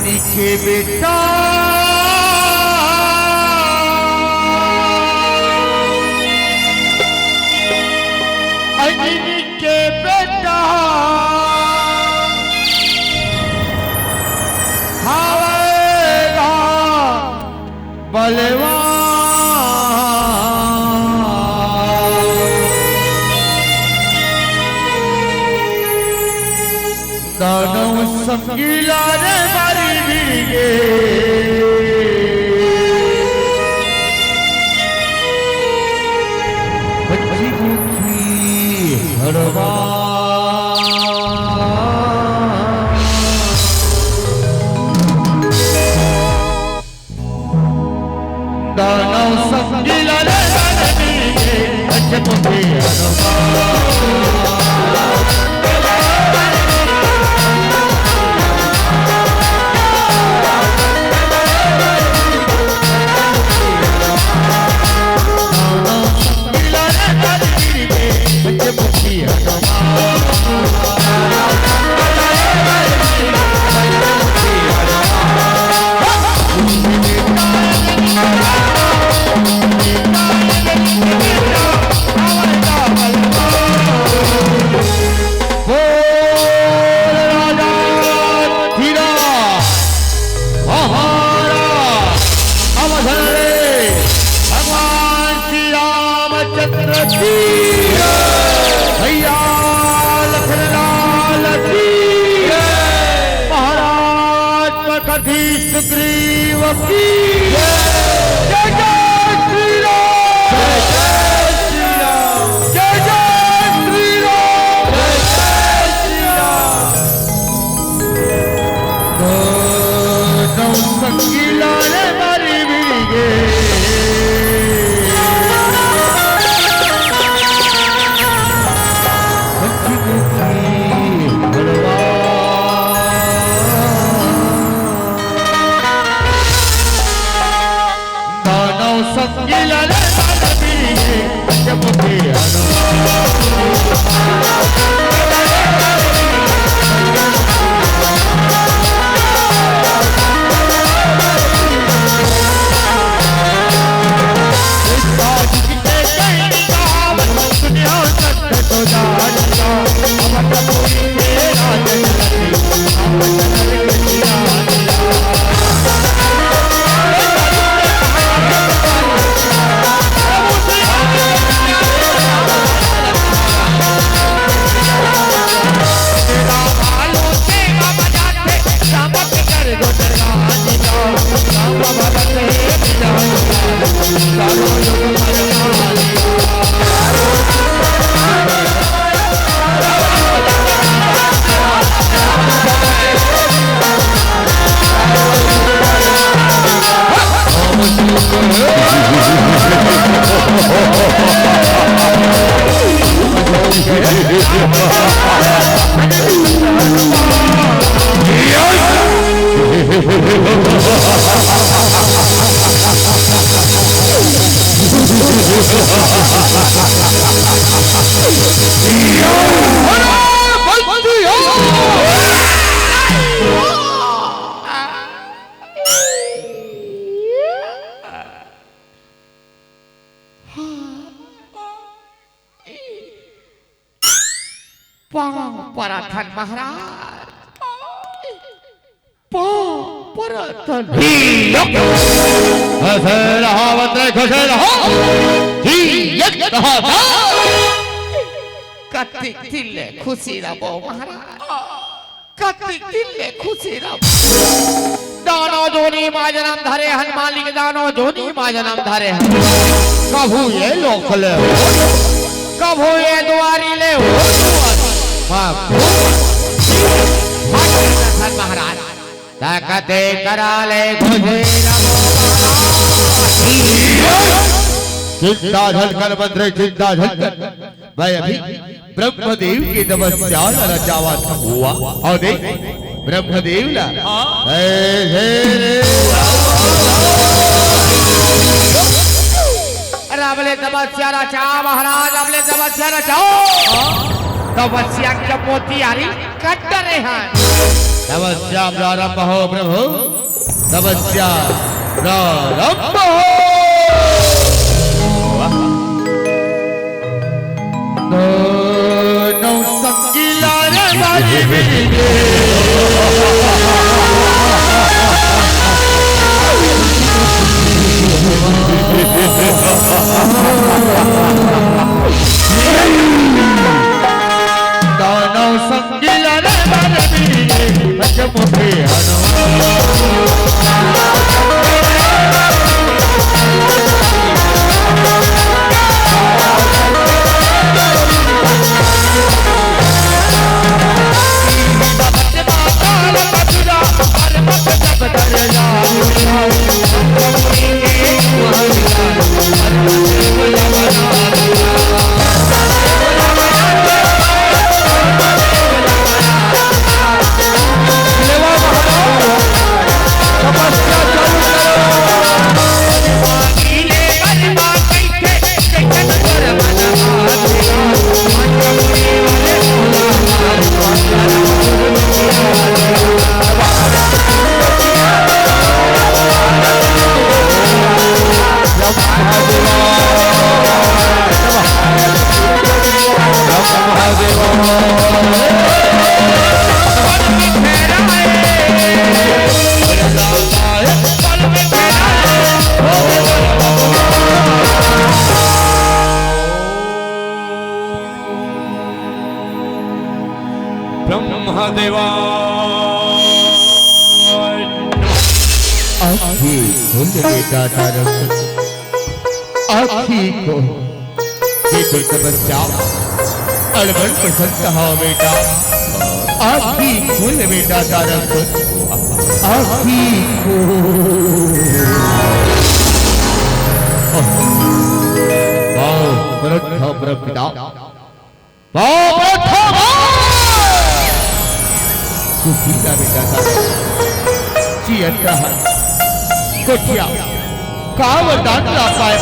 अंजनी के बेटा अंजनी के बेटा हावेगा बलवान दानव संगीला रे बारी बीगे बच्ची मुखी हरवा दानव संगीला रे बारी बीगे बच्ची मुखी हरवा सुग्रीव की जय जय श्री राम जय जय श्री राम जय जय श्री राम नौ संगीला रे बारी बीगे संगीला रे बारी बीगे मुखी पराथन महाराज पराथन खुशे रहो बंदे खुशे रहो जी एक रहो कतिक दिले खुशी रहो महाराज कतिक दिले खुशी रहो दानो जोनी माजनम धरे हनुमान लिंग दानो जोनी माजनम धरे कभू ये लोकले कभू ये दुआरी ले हो महाराज ताकते कराले खुशे चिंता झलकर बंदरे चिंता झलकर भाई अभी ब्रह्मदेव की तपस्या रचावा हुआ और देख ब्रह्मदेव ला रावले तपस्या रचा महाराज रावले तपस्या रचाओ तपस्या के मोतियारी कट रहे हैं तपस्या प्रारंभ हो प्रभु, तपस्या प्रारंभ हो। दोनों संगीला रे बाजी बीजे, दोनों संगीला रे बाजी बीजे, पंचमुखी ब्रह्मदेवा आखी खोल बेटा तारक, आखी को ये तपस्या अड़बड़ पसंद हो बेटा, आखी खोल बेटा तारक, आखी को पिता सुखीला बेटा था चियता है कोठिया काव डांडा पाए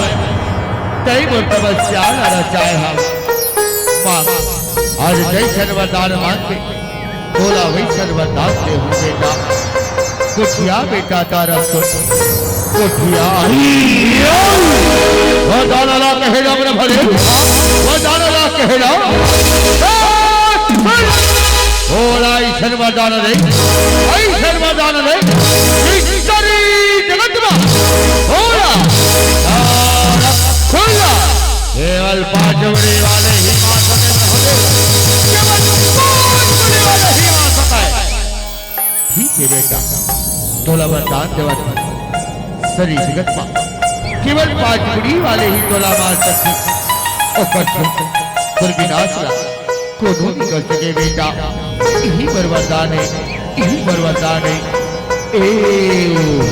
तई बोल तपस्या न रचाए हम मां आज जय सर्वदान मांगते बोला वही सर्वदान दे हो बेटा, कोठिया बेटा तारा कोठिया वो दाना कहे ना मेरे भले, वो दाना कहे ना ओला ईश्वर वरदान दे, ईश्वर वरदान दे, ईश्वरी जगत में ओला खुला केवल 5 बड़े वाले ही मां सकते होते, केवल 5 बड़े वाले ही मां सकते। ठीक है बेटा, तोला वरदान देवा सरी जगत में केवल 5 बड़ी वाले ही तोला मार सकते, और कर विनाशला को नहीं कर सके बेटा, यही पर वरदान है, यही पर वरदान है। ए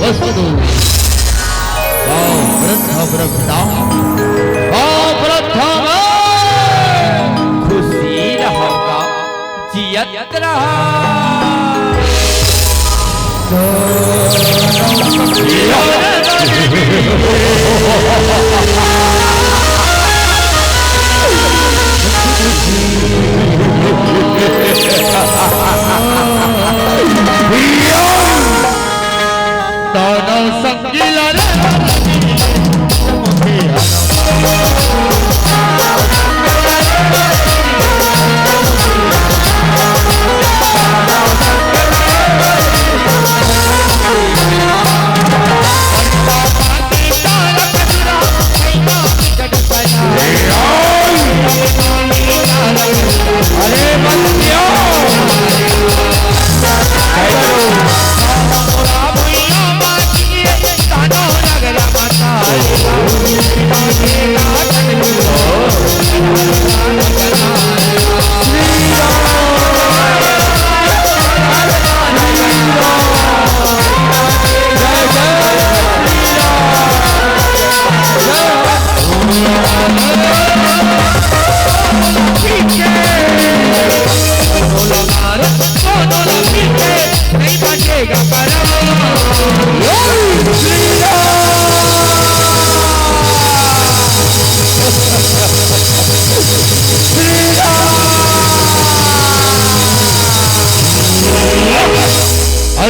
वस्तु खुशी रहोगा जियत रहा संगीला रे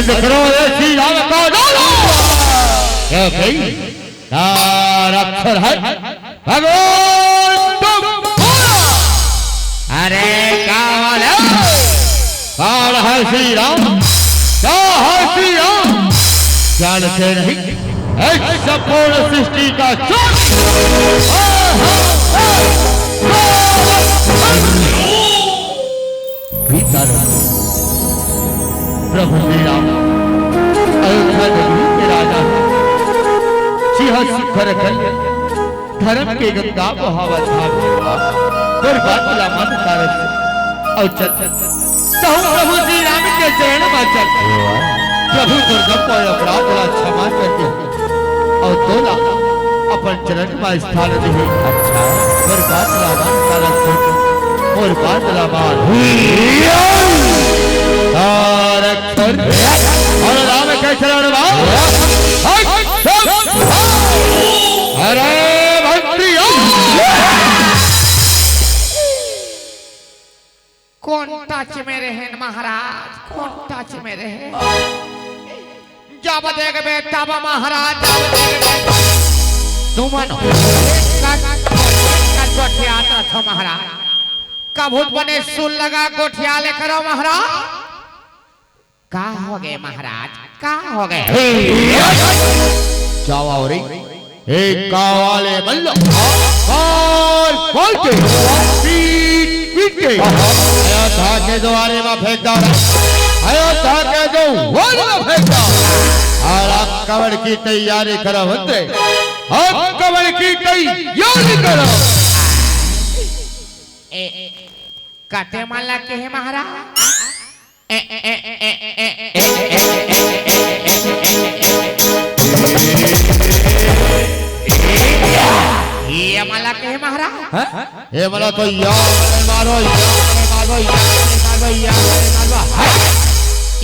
बंद करो रे श्री राम का डालो क्या भाई तारा अक्षर है भगवान तुम अरे काल कौन है श्री राम क्या है श्री राम जानते नहीं इस संपूर्ण सृष्टि का भीतर प्रभु श्री राम अयोध्या नगरी के राजा सिंह शिखर धर्म के गंगा बहावत दुर्गा मन कारक और प्रभु श्री राम के चरण में चल प्रभु दुर्गा को अपराध क्षमा करके और तोला अपन चरण में स्थान दे अच्छा दुर्गा मन कारक और बादलाबाद और राम के चरण अरे कौन टच में रहे महाराज कौन टच में रहे जब देख बेटा महाराज तुम गोठिया था महाराज कबूत बने सुन लगा गोठिया ले करो महाराज का हो गए महाराज का हो गए जाओ रे एक कावाले मल्लो बोल के पीट के अयोध्या के द्वारे में फेंक दो अयोध्या के द्वारे में फेंक दो और आप कवर की तैयारी करो बंदे आप कवर की तैयारी करो काटे माला के है महाराज ये माला के है महाराज ये माला तो मारो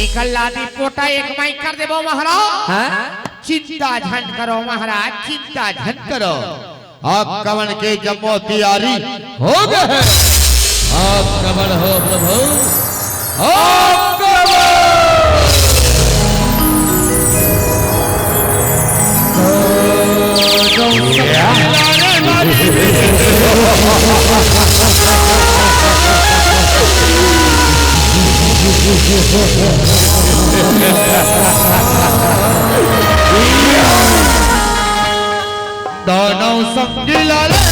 इकल्लादी पोटा एक माई कर देबो महाराज चिंता झंड करो महाराज चिंता झंड करो आप कवन के जम्मो तैयारी हो गए आप कवन हो प्रभु आप दोनों समझी लाले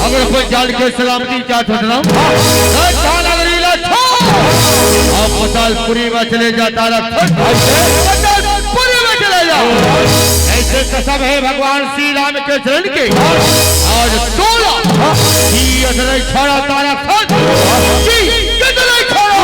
अगर कोई जाल के सलामती चाहते हो अब पतालपुरी में चले जा तारा पतालपुरी में चले जा। ऐसे कसम है भगवान श्री राम के चरण के आज 16 नहीं छोड़ा तारा खत नहीं छोड़ा।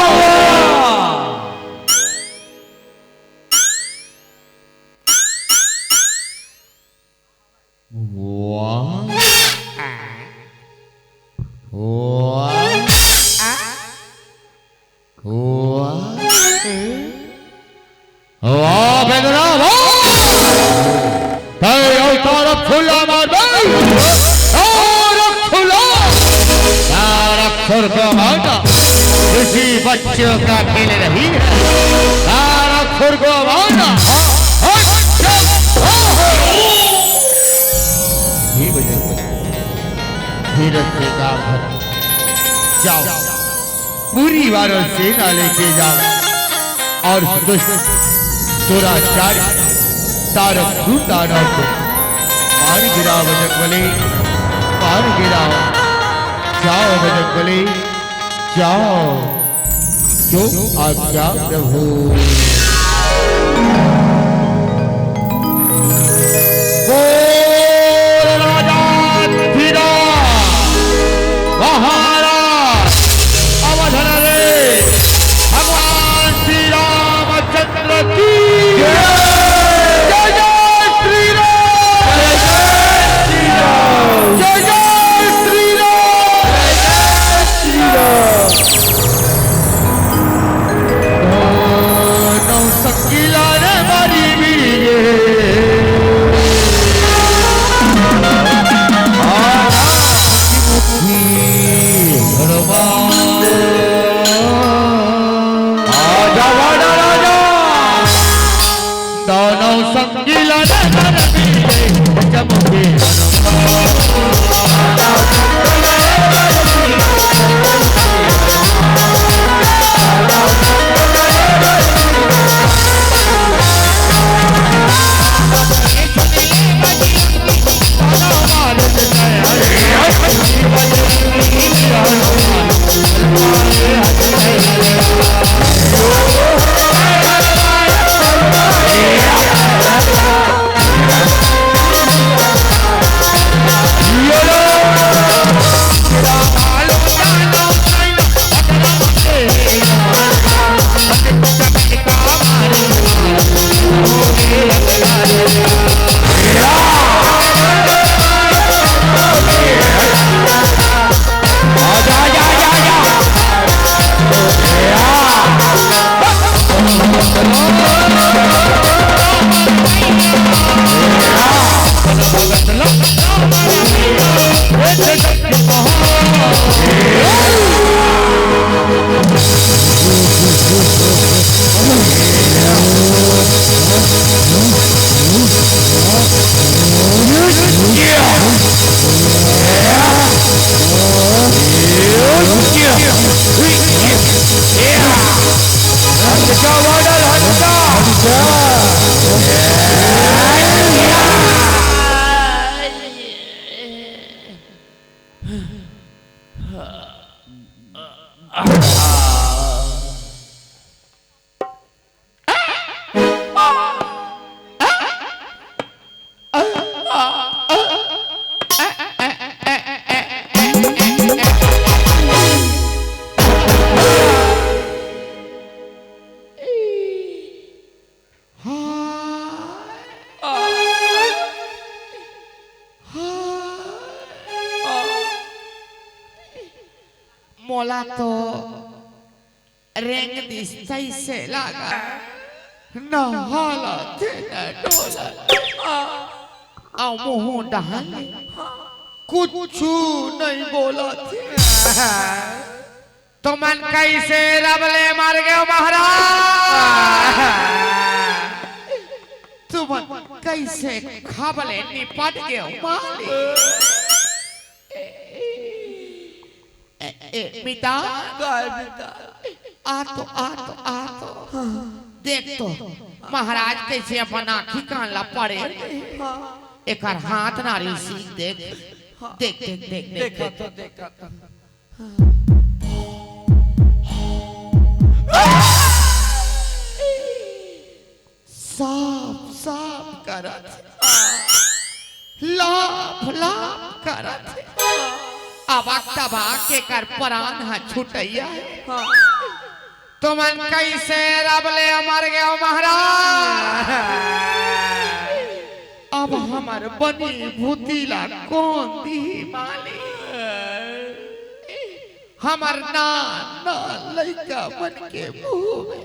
बच्चों का खेल रही है सारा खुर को मारना। धीरज से काम जाओ पूरी वारों सेना लेके जाओ और दुराचारी तारक दानव को मार गिराओ बजरंगबली मार गिराओ। जाओ बजरंगबली जाओ जो आज्ञा प्रभु। महाराज अवधर रे भगवान श्री रामचंद्र की जय जय श्री राम जय जय श्री राम जय श्री राम। नौ सकीला रे मारी मोला तो रेंग दिसतई से लागा न हालत न डोला आ मुंह डहाल कुछ नहीं बोला तो मन कैसे रबले मार गए महाराज तुम कैसे खाबले निपट गए माली पिता आ तो देख तो महाराज कैसे अपन आँखी कान ला पड़े एक हाथ नारी सी देख देख देख देख देख साफ साफ करत लाफ लाफ करत अब तबा के कर प्राण हा छुटैया तुमन कैसे रब ले मर गए महाराज अब हमार बनी भूतिला कौन दी माली हमार ना लइका बन के मुंह में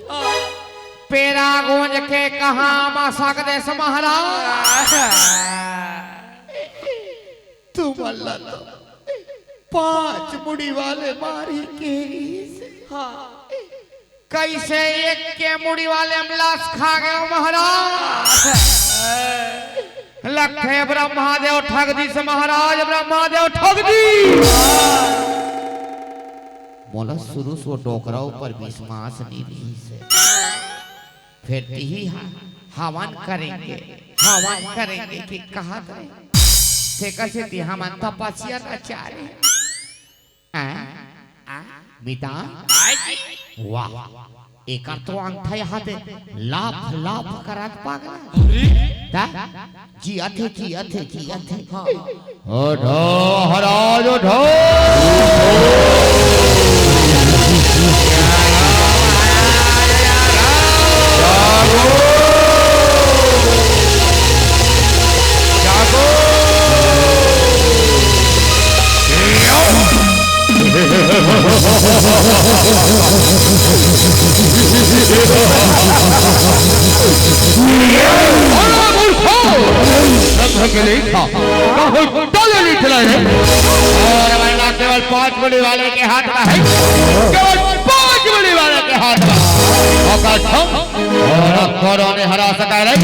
पेरा गूंज के कहा मा सकते महाराज तुम अल्लाह 5 मुड़ी वाले मारी के कैसे एक के मुड़ी वाले अमलास खा गए महाराज लखे ब्रह्मादेव ठग दी से महाराज ब्रह्मादेव ठग दी बोला शुरू से डोकरा ऊपर विश्वास नहीं रही से फिर ही हवन करेंगे कि कहा करें कैसे थी हम तपस्या आचार्य मिता वाह एक तो अंगठा यहाँ दे लाभ लाभ करत पागल जिया थे उठो हराज उठो केवल 5 बड़ी वाले के हाथ में है केवल 5 बड़ी वाले के हाथ में कौन ने हरा सका है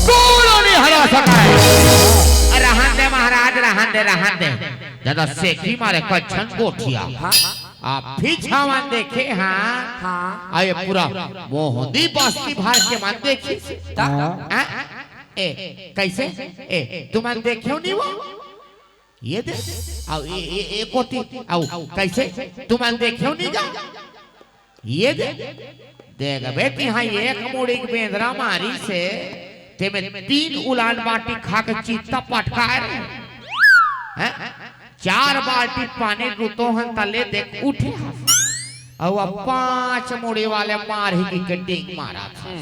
कौन ने हरा सका है रहन दे महाराज रहन दे ज्यादा सेठी मारे कच्छन गोठिया आप भी छावन देखे हाँ आये पूरा मोहदी बस्ती भार के मान देखी कैसे तुम देखियो नहीं वो ये दे आओ ये कोटी आओ कैसे तुम देखियो नहीं जा ये दे देख बेटी हाँ एक मुड़ी की बेंदरा मारी से ते में 3 उलान बाटी खा के चीता पटकाए 4 बाल्टी पानी रुतो हन तले देख उठे और 5 मुड़ी वाले मार ही की डिंग मारा था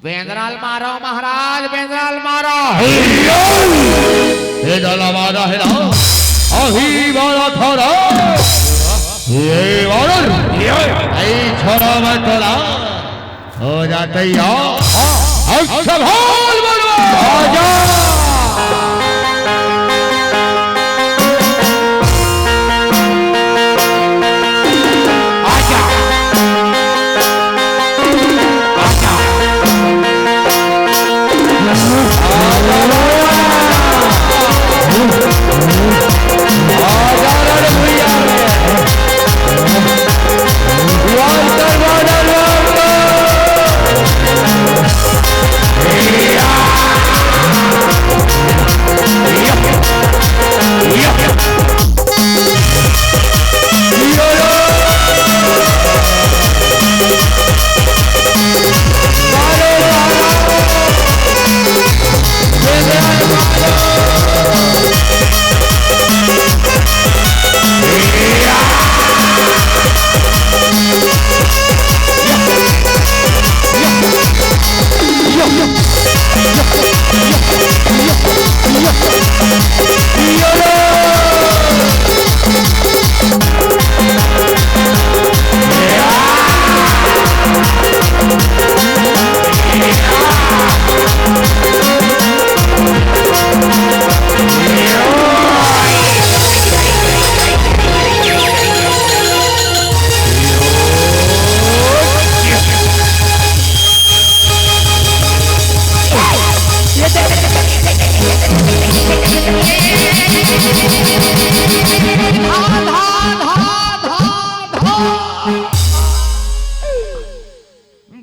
बेंद्राल मारो महाराज बेंद्राल मारो हे डाला मारा है ना अभी वाला थोड़ा ये वाला ये छोरा मत तोला हो जाते यार अब संभाल बोलो आजा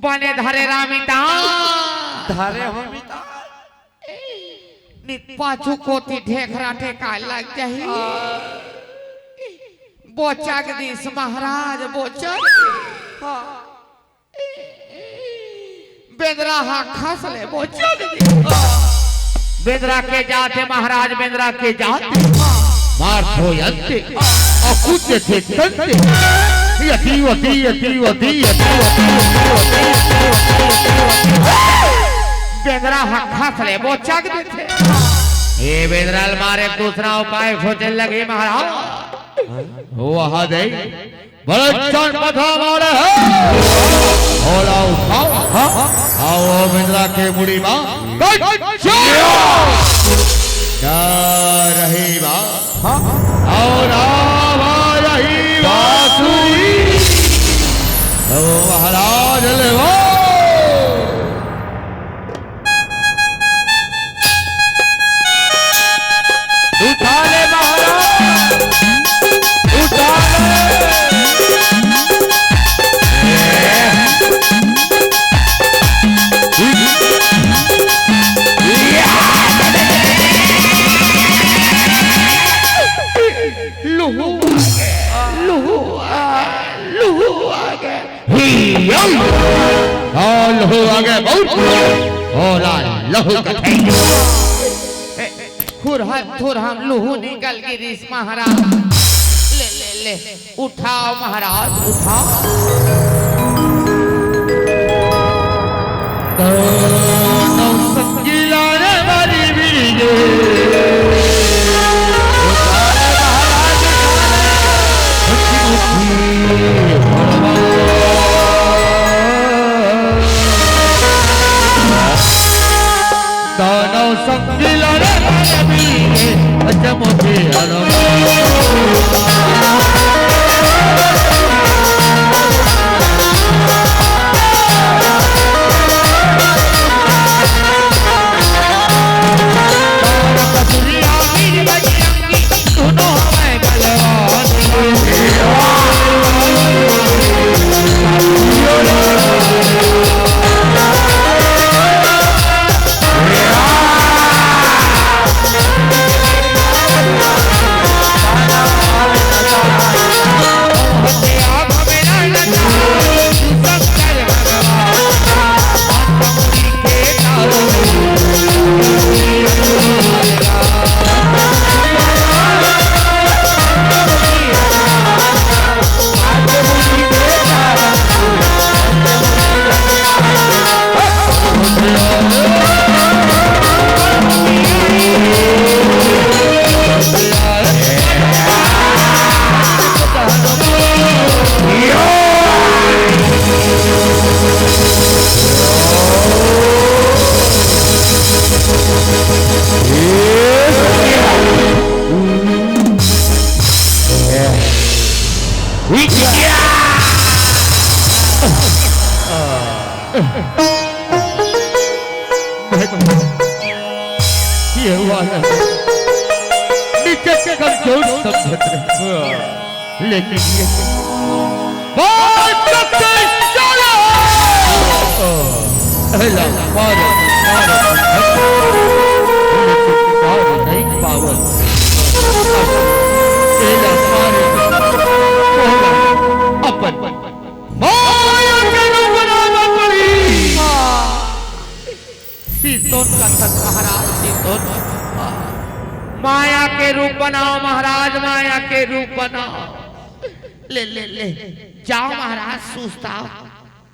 बने धरे रामिता धारे होमिता नित पाछू कोती ढेखरा टेका लग जाही बोचा के दिस महाराज बोचा बेदरा हा खस ले वो चल दी बेदरा के जाते महाराज बेदरा के जाते मार धोयन्ते अकुत्य थे तन्ते यति वति यति वति यति वति बेदरा हा खस ले वो चक देते ये बेदराल मारे दूसरा उपाय खोजने लगे महाराज वहाँ दे बड़ा चांद पथा मारे है होला उठाओ आओ बिंद्रा के मुड़ी माँ क्या रही बा आओ रावा रही बासुरी ओ महाराज ले वो उठा ले महाराज उठा ले लहू आगे बहुत होला लहू कथे थुर हम लहू निकल के रिस महाराज ले ले ले उठाओ महाराज उठाओ तो संगीला रे मारी बीजे संगीला रे मारी बीजे अच्छा मोटे हलो ये हुआ है नीचे के कमजोर समझत रहे लेकिन ये बात करते चलो अला मार नहीं पावर एला मारे अपन माया के रूप बनाना पड़ी सीतोन का तक महाराज सीतोन माया के रूप बनाओ महाराज माया के रूप बनाओ ले ले ले जाओ महाराज सुस्ता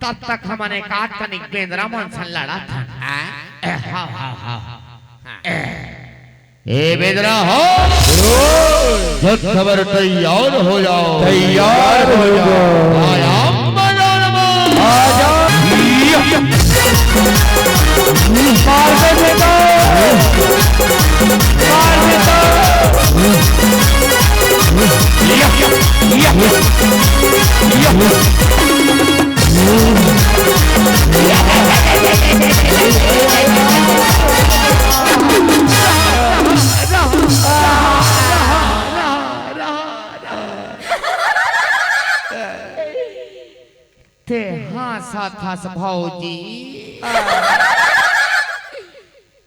तब तक हमने काट कनिक बेंद्रा मन से लड़ा था हाँ हाँ हाँ ए बेदरा हो जब खबर तैयार हो जाओ आया आजा मार दे बेटा मार बेटा ते हाँ साथ भाऊजी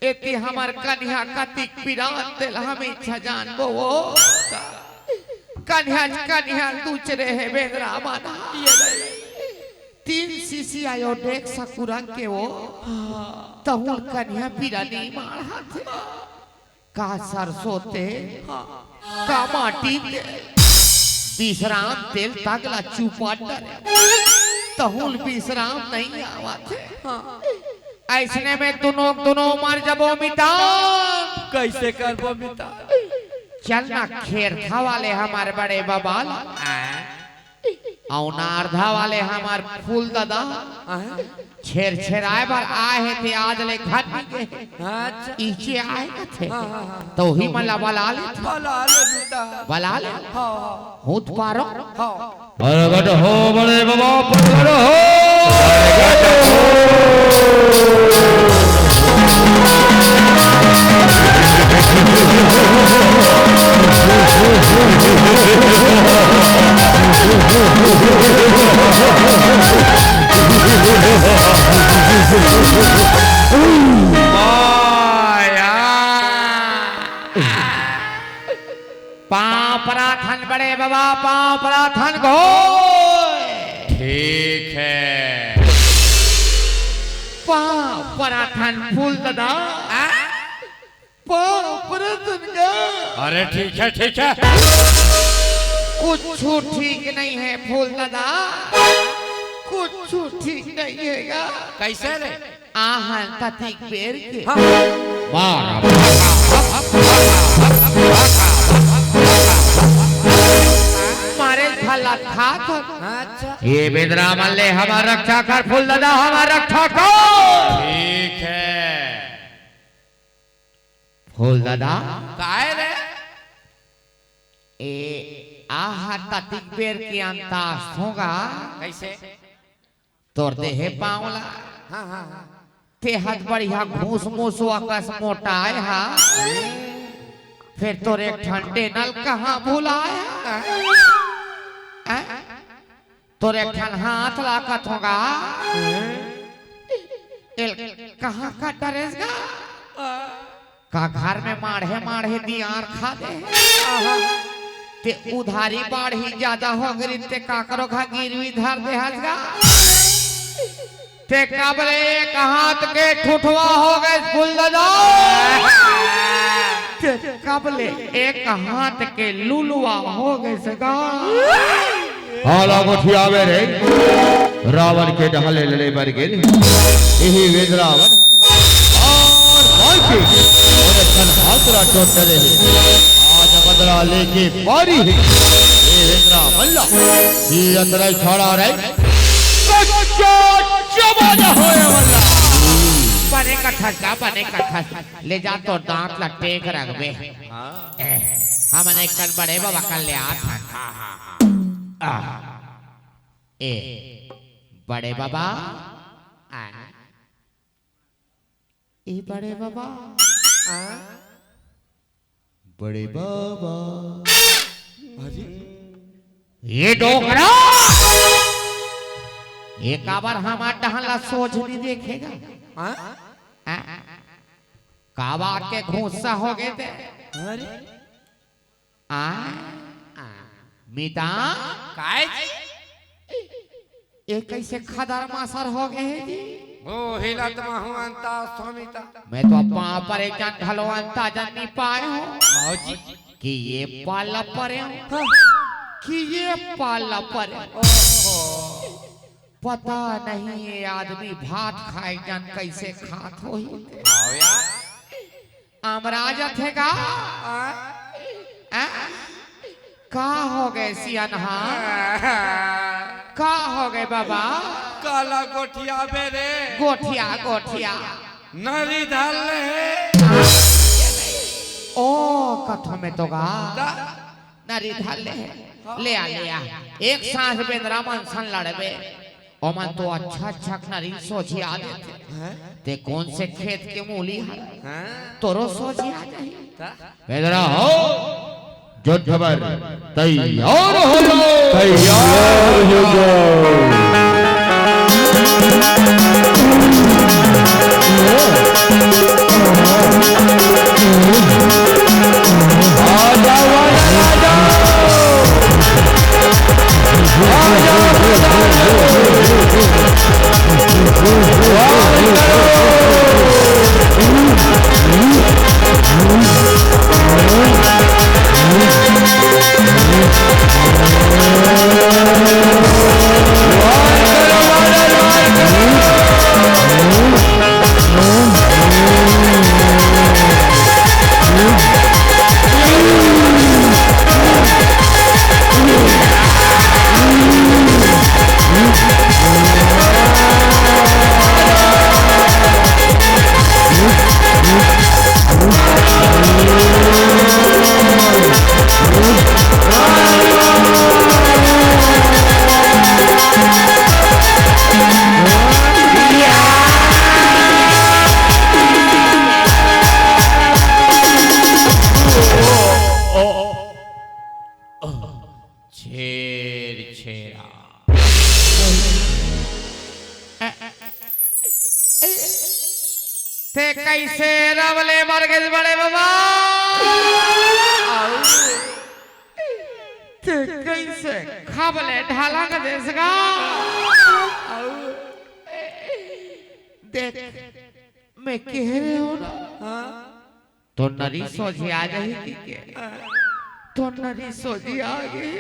एती हमार कन्या कतिक पिरान दिल हमें छजान वो कन्या कन्या दूसरे है बेदरा माना 3 सीसी आयोडेक्स सकुरा के वो तहुल कन्या पीरा नहीं मार हाथे का सरसों तेल का माटी तेल विश्राम तेल तगला चुपा डरे तहुल विश्राम नहीं आवाते ऐसने में दोनों मर जबो मिटा कैसे करबो मिता चलना खेर था वाले हमारे बड़े बबाल औनार्धा वाले हमार फूल दादा छेर छेराए पर आए हैं थे आज ले घर के अच्छा इचे आए थे तो ही मला बला ले मिता बला ले हां होत पारो प्रगट हो बड़े बाबा प्रगट हो पांव पराथन बड़े बाबा पांव पराथन घो ठीक है पांव पराथन फूल दादा पांव पराथन का अरे ठीक है कुछ ठीक नहीं है फूल दादा कुछ ठीक नहीं है कैसे रे आहन तथिक बेर के मारा मारे भला था अच्छा ये बेदरा मल्ले हमारा रक्षा कर फूल दादा हमारा रक्षा कर ठीक है फूल दादा काहे रे ए आहा तथिक बेर के अंतास होगा कैसे तोर देहे पावला हां ते हाथ बढ़िया घूस मूस आकाश मोटाए हा फिर तोर एक ठंडे नल कहाँ भुलाया तोर एक ठन हाथ लाकत होगा कहाँ का डरेगा का घर में माढ़े दियार खा दे ते उधारी बाढ़ी ज्यादा हो गई ते का करो खा गिरवी धर दे हसगा ते कबले एक हाथ के ठुठवा हो गए फूल दादा ते कबले एक हाथ के लुलुआ हो गए सगा हाला गोठियावे रे रावण के ढहले लले मर गए यही वेद रावण और कौन के और तन हाथरा टोट रहे आज बदला लेके मारी है ये वेद रावण ये अंदर खड़ा रहे जमाना होए वाला बने कट्ठा ले जा तो दांत लट्टे कर रखबे हमने कल बड़े बाबा कल ले आ ए बड़े बाबा ए बड़े बाबा बड़े बाबा ये डोकरा एक बार हमार टहला सोच नहीं देखेगा काबा के घूसा हो गए थे मीता काहे ये कैसे खदर मासर हो गए हैं जी ओ हिलत महंता स्वामीता मैं तो पाँव पर एक जन ढलवानता जन नहीं पाए हूँ मौजी कि ये पाला पर कि ये पाला पर पता नहीं ये आदमी भात खाए जन कैसे खात हो आओ यार अमराज थे का हो गए सियानहा का हो गए बाबा काला गोठिया बेरे गोठिया नरी डाल ले ओ कथो में तो गा नरी ढाल ले आ एक सांस बेंद्रा मन सन लड़बे ओ मन तो अच्छा नरी सोची आ देते ते कौन से खेत के मूली है तोरो सोची आ जाए बेदरा हो जो खबर तैयार हो जाओ छेर छेरा ते कैसे रवले मर गए बड़े बाबा ते कैसे खाबले ढाला का देश का देख मैं कह रहे हो ना तो नरी सोझी आ जाएगी के तो नरी सोझी आ गई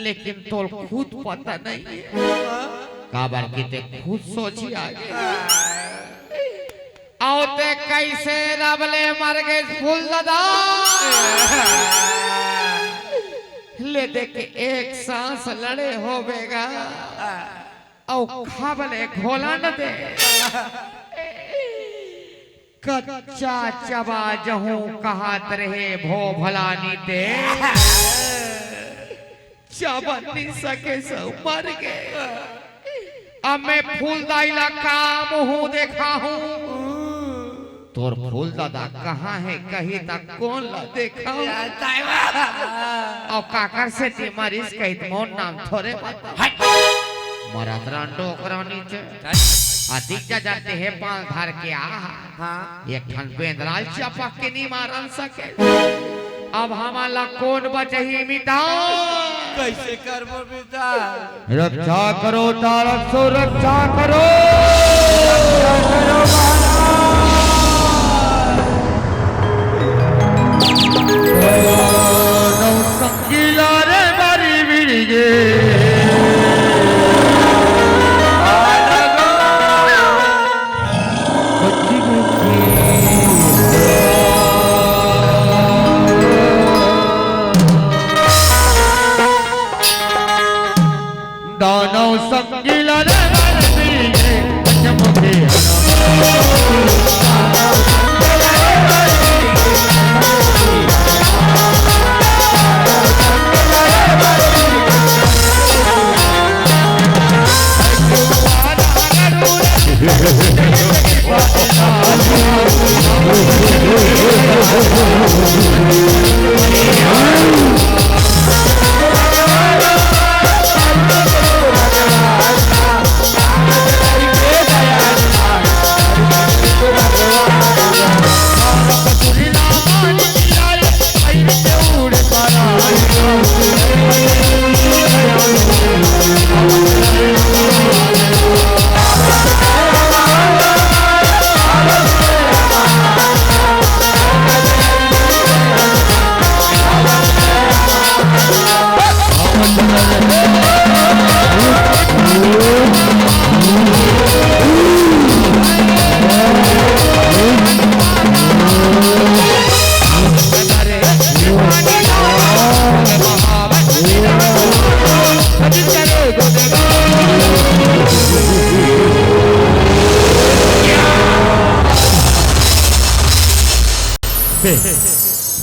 लेकिन तो खुद पता नहीं है काबर की ते खुद सोझी आ गई औते कैसे रबले मर गए फूल दादा ले दे के एक सांस लड़े होवेगा औ खाबले घोला न दे कच्चा चबा जहूं कहात रहे भो भलानी दे चबा नहीं सके सब मर गए अब मैं फूल दाइला काम हूँ देखा हूँ तोर फूल दादा कहाँ है कहीं तक कौन ला देखा और काकर से ती मरीज कहित मोन नाम थोड़े मरा तरंडो करो नीचे अधिक जा जाते हैं पांच धार के एक ठन बेंदराल चपक के नहीं मारन सके अब हमारा कौन बचही मिटा कैसे करबो बेटा रक्षा करो तारक सो रक्षा करो संगीला रे बारी बिरिगे दानव संगीला रे बारी बिरिगे चमके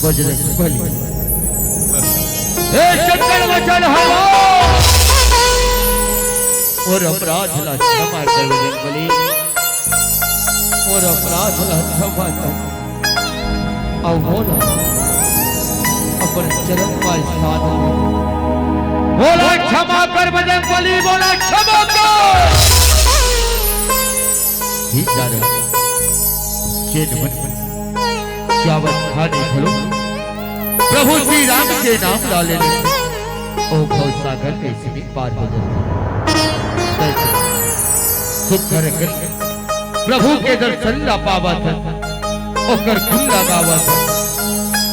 बजरंग बली शंकर वचन हवा और अपराध ला क्षमा कर बजरंग बली और अपराध ला क्षमा कर अब बोला अपन चरण पाल स्थान बोला क्षमा कर बजरंग बली बोला क्षमा कर ही जाने चेत मन चावल खाने खलो प्रभु श्री राम के नाम डाले ओ भव सागर कैसे भी पार हो जाते सुख कर प्रभु के दर्शन ला पावा था ओकर खुला गावा था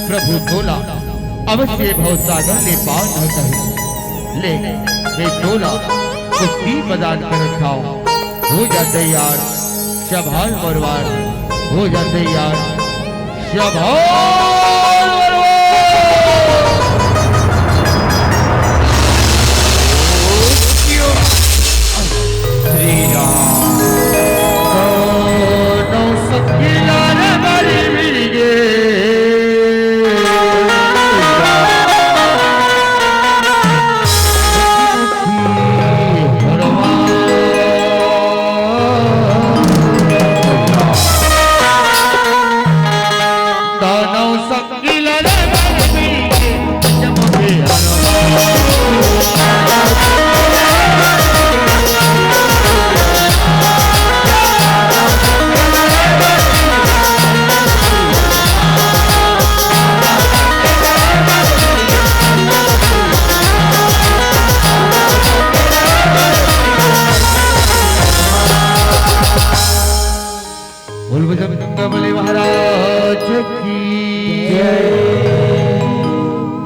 प्रभु बोला अवश्य भव सागर ले पार हो जाए ले वे बोला कुश्ती मैदान कर रखाओ हो जाते यार शभाल मरवार हो जाते यार श्री राम संगीला रे बारी बिरिगे दानव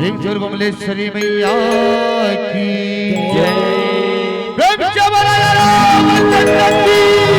प्रेम जोर बमलेश्वरी मैया की जय प्रेम से बोला रामचंद्र की